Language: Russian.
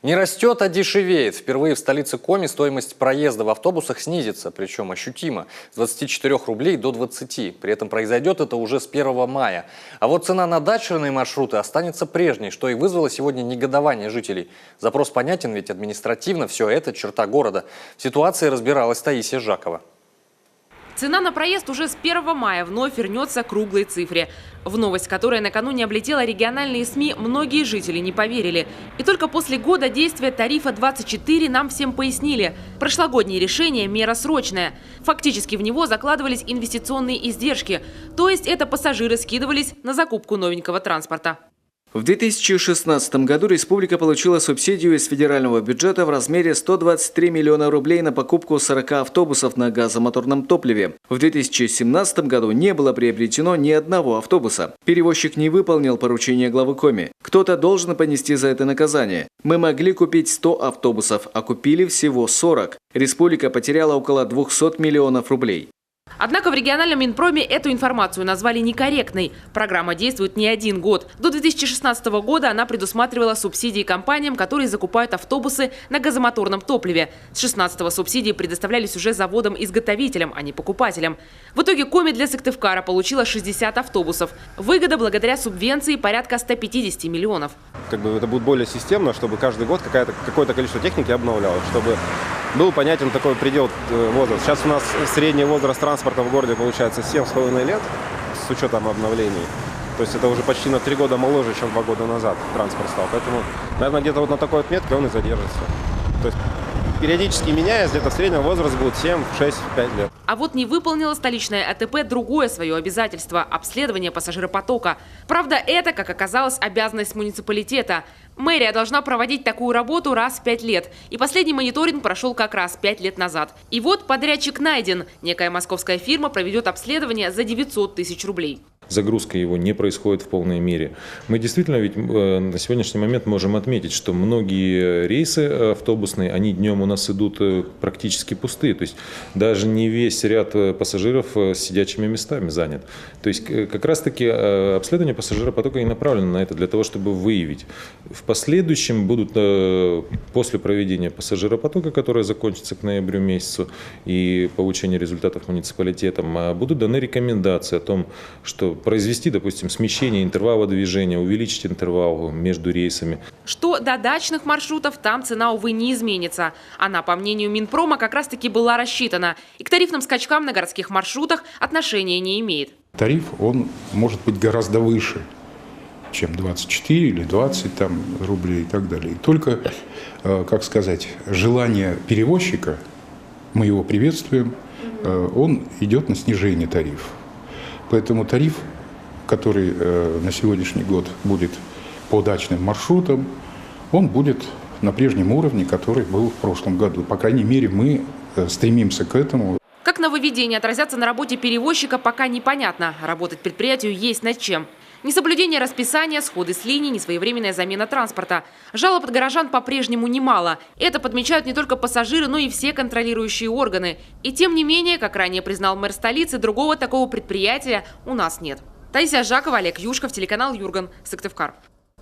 Не растет, а дешевеет. Впервые в столице Коми стоимость проезда в автобусах снизится, причем ощутимо, с 24 рублей до 20. При этом произойдет это уже с 1 мая. А вот цена на дачные маршруты останется прежней, что и вызвало сегодня негодование жителей. Запрос понятен, ведь административно все это черта города. В ситуации разбиралась Таисия Жакова. Цена на проезд уже с 1 мая вновь вернется к круглой цифре. В новость, которая накануне облетела региональные СМИ, многие жители не поверили. И только после года действия тарифа 24 нам всем пояснили. Прошлогоднее решение – мера срочная. Фактически в него закладывались инвестиционные издержки. То есть это пассажиры скидывались на закупку новенького транспорта. В 2016 году республика получила субсидию из федерального бюджета в размере 123 миллиона рублей на покупку 40 автобусов на газомоторном топливе. В 2017 году не было приобретено ни одного автобуса. Перевозчик не выполнил поручение главы Коми. Кто-то должен понести за это наказание. Мы могли купить 100 автобусов, а купили всего 40. Республика потеряла около 200 миллионов рублей. Однако в региональном Минпроме эту информацию назвали некорректной. Программа действует не один год. До 2016 года она предусматривала субсидии компаниям, которые закупают автобусы на газомоторном топливе. С 2016-го субсидии предоставлялись уже заводам-изготовителям, а не покупателям. В итоге Коми для Сыктывкара получила 60 автобусов. Выгода благодаря субвенции порядка 150 миллионов. Это будет более системно, чтобы каждый год какое-то количество техники обновлялось, чтобы был понятен такой предел возраста. Сейчас у нас средний возраст транспорта в городе получается 7,5 лет с учетом обновлений. То есть это уже почти на 3 года моложе, чем 2 года назад транспорт стал. Поэтому, наверное, где-то вот на такой отметке он и задержится. То есть периодически меняясь, где-то в среднем возраст будет 7, 6, 5 лет. А вот не выполнила столичная АТП другое свое обязательство – обследование пассажиропотока. Правда, это, как оказалось, обязанность муниципалитета. Мэрия должна проводить такую работу раз в 5 лет. И последний мониторинг прошел как раз 5 лет назад. И вот подрядчик найден. Некая московская фирма проведет обследование за 900 тысяч рублей. Загрузка его не происходит в полной мере. Мы действительно ведь на сегодняшний момент можем отметить, что многие рейсы автобусные, они днем у нас идут практически пустые. То есть даже не весь ряд пассажиров с сидячими местами занят. То есть как раз-таки обследование пассажиропотока и направлено на это, для того, чтобы выявить. В последующем будут, после проведения пассажиропотока, которое закончится к ноябрю месяцу, и получения результатов муниципалитетом, будут даны рекомендации о том, что произвести, допустим, смещение интервала движения, увеличить интервал между рейсами. Что до дачных маршрутов, там цена, увы, не изменится. Она, по мнению Минпрома, как раз-таки была рассчитана. И к тарифным скачкам на городских маршрутах отношения не имеет. Тариф, он может быть гораздо выше, чем 24 или 20 рублей и так далее. Только, как сказать, желание перевозчика, мы его приветствуем, он идет на снижение тарифа. Поэтому тариф, который на сегодняшний год будет по дачным маршрутам, он будет на прежнем уровне, который был в прошлом году. По крайней мере, мы стремимся к этому. Как нововведения отразятся на работе перевозчика, пока непонятно. Работать предприятию есть над чем. Несоблюдение расписания, сходы с линий, несвоевременная замена транспорта. Жалоб от горожан по-прежнему немало. Это подмечают не только пассажиры, но и все контролирующие органы. И тем не менее, как ранее признал мэр столицы, другого такого предприятия у нас нет. Таисия Жакова, Олег Юшков, телеканал Юрган, Сыктывкар.